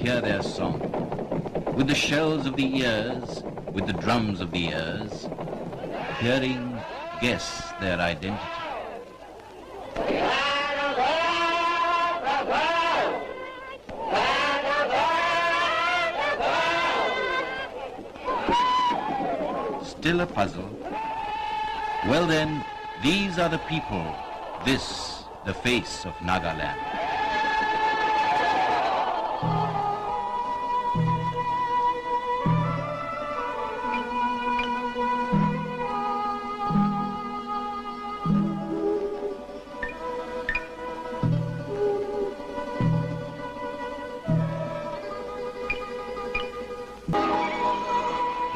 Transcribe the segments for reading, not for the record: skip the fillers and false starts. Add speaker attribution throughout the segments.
Speaker 1: hear their song. With the shells of the ears, with the drums of the ears, hearing, guess their identity. Still a puzzle? Well then, these are the people, this, the face of Nagaland.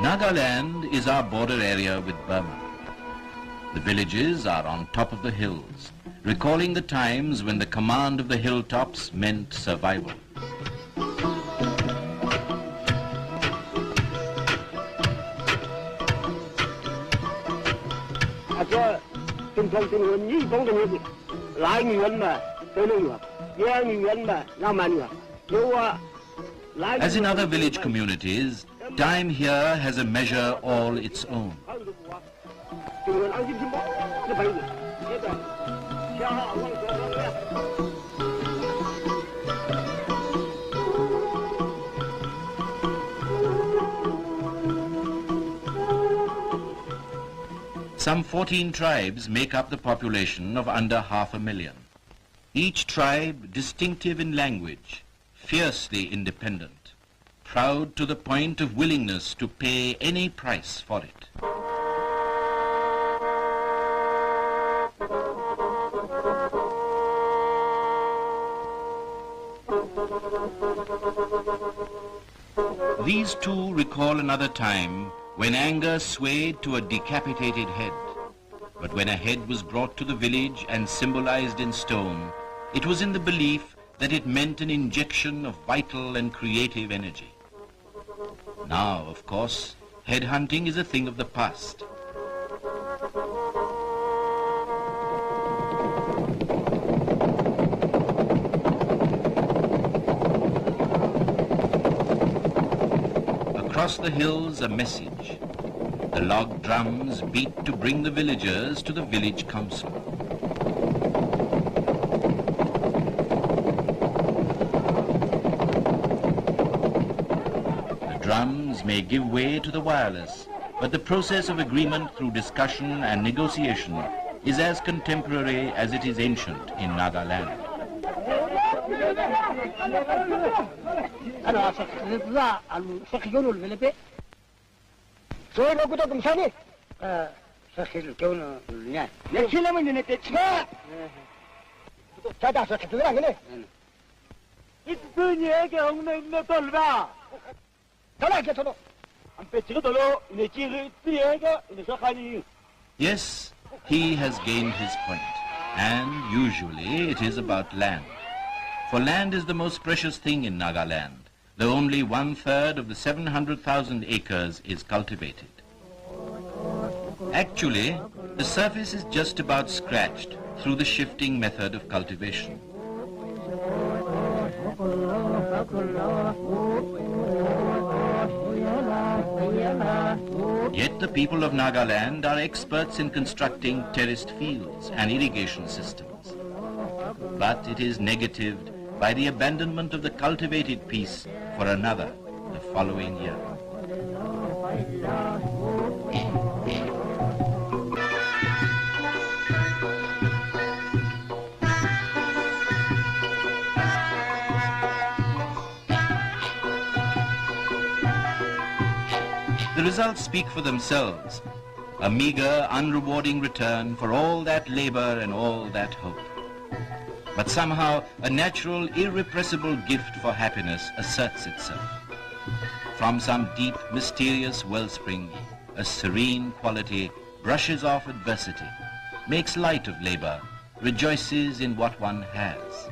Speaker 1: Nagaland is our border area with Burma. The villages are on top of the hills, recalling the times when the command of the hilltops meant survival. As in other village communities, time here has a measure all its own. Some 14 tribes make up the population of under 500,000. Each tribe distinctive in language, fiercely independent, proud to the point of willingness to pay any price for it. These two recall another time when anger swayed to a decapitated head. But when a head was brought to the village and symbolized in stone, it was in the belief that it meant an injection of vital and creative energy. Now, of course, headhunting is a thing of the past. Across the hills, a message. The log drums beat to bring the villagers to the village council. The drums may give way to the wireless, but the process of agreement through discussion and negotiation is as contemporary as it is ancient in Nagaland. Yes, he has gained his point, and usually it is about land. For land is the most precious thing in Nagaland, though only 1/3 of the 700,000 acres is cultivated. Actually, the surface is just about scratched through the shifting method of cultivation. Yet the people of Nagaland are experts in constructing terraced fields and irrigation systems. But it is negatived by the abandonment of the cultivated piece for another the following year. The results speak for themselves, a meager, unrewarding return for all that labor and all that hope. But somehow a natural, irrepressible gift for happiness asserts itself. From some deep, mysterious wellspring, a serene quality brushes off adversity, makes light of labor, rejoices in what one has.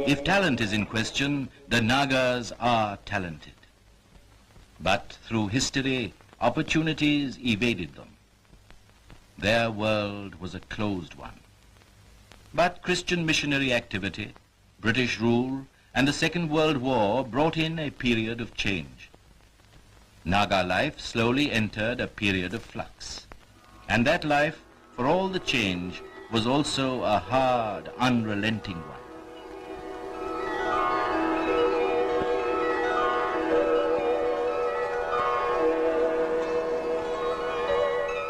Speaker 1: If talent is in question, the Nagas are talented. But through history, opportunities evaded them. Their world was a closed one. But Christian missionary activity, British rule, and the Second World War brought in a period of change. Naga life slowly entered a period of flux. And that life, for all the change, was also a hard, unrelenting one.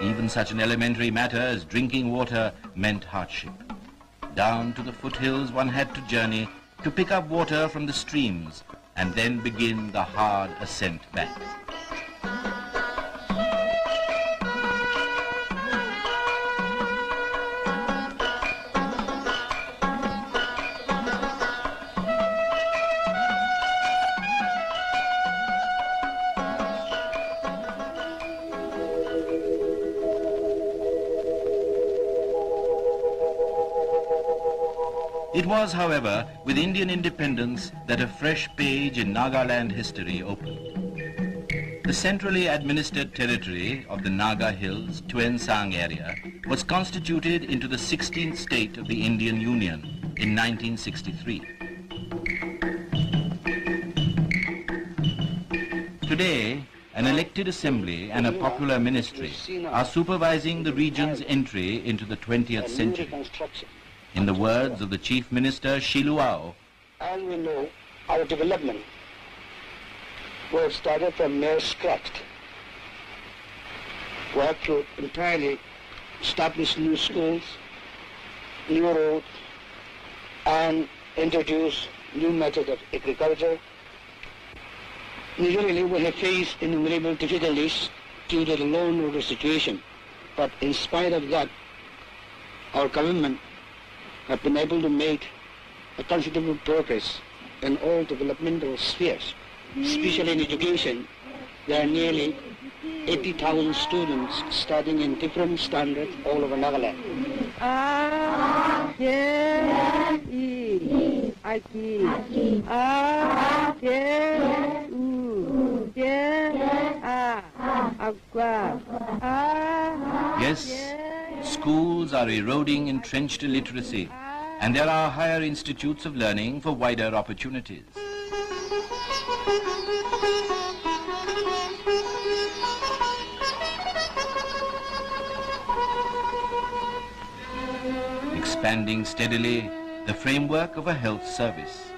Speaker 1: Even such an elementary matter as drinking water meant hardship. Down to the foothills one had to journey to pick up water from the streams and then begin the hard ascent back. It was, however, with Indian independence that a fresh page in Nagaland history opened. The centrally administered territory of the Naga Hills, Tuan Sang area, was constituted into the 16th state of the Indian Union in 1963. Today, an elected assembly and a popular ministry are supervising the region's entry into the 20th century. In the words of the Chief Minister, Shiluao,
Speaker 2: and we know our development was started from mere scratch. We have to entirely establish new schools, new roads, and introduce new methods of agriculture. Usually we have faced innumerable difficulties due to the low and order situation, but in spite of that, our government have been able to make a considerable progress in all developmental spheres, especially in education. There are nearly 80,000 students studying in different standards all over Nagaland.
Speaker 1: Yes, schools are eroding entrenched illiteracy, and there are higher institutes of learning for wider opportunities. Expanding steadily the framework of a health service.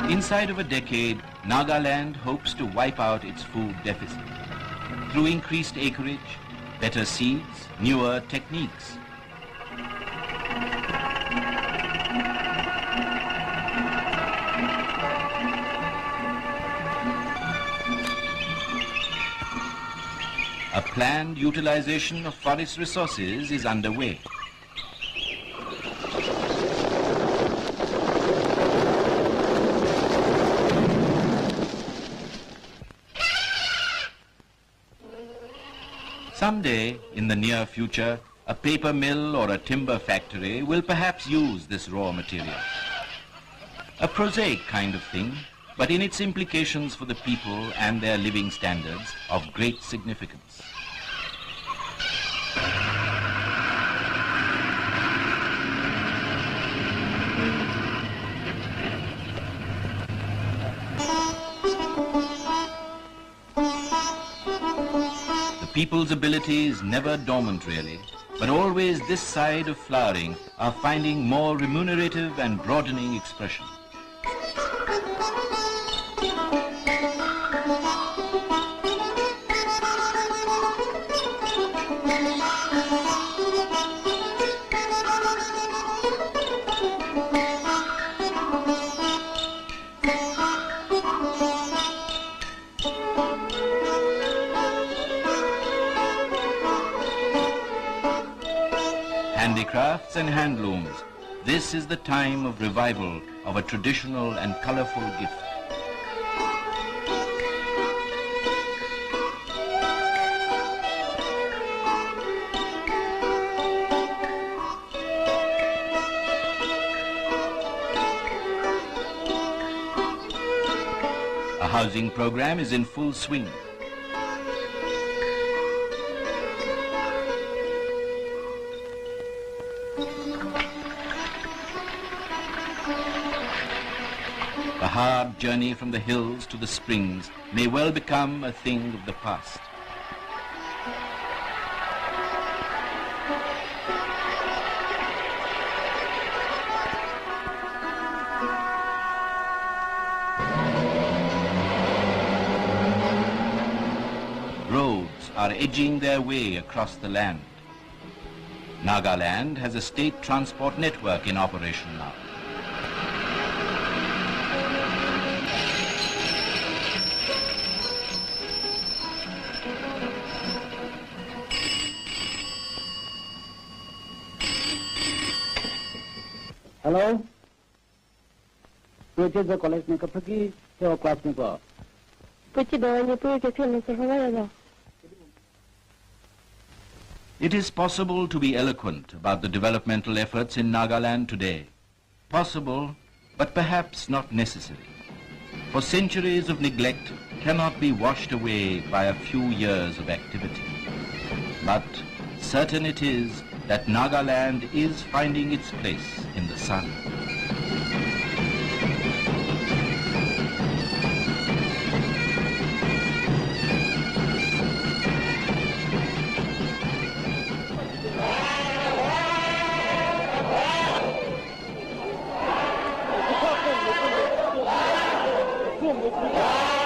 Speaker 1: Inside of a decade, Nagaland hopes to wipe out its food deficit through increased acreage, better seeds, newer techniques. A planned utilization of forest resources is underway. Someday, in the near future, a paper mill or a timber factory will perhaps use this raw material. A prosaic kind of thing, but in its implications for the people and their living standards of great significance. People's abilities never dormant really, but always this side of flowering are finding more remunerative and broadening expression. handicrafts and handlooms, this is the time of revival of a traditional and colorful gift. A housing program is in full swing. The hard journey from the hills to the springs may well become a thing of the past. Roads are edging their way across the land. Nagaland has a state transport network in operation now.
Speaker 2: Hello? Which is the college maker Paki, your class maker?
Speaker 1: It is possible to be eloquent about the developmental efforts in Nagaland today. Possible, but perhaps not necessary. For centuries of neglect cannot be washed away by a few years of activity. But certain it is that Nagaland is finding its place in the sun.
Speaker 3: Boom, boom, boom.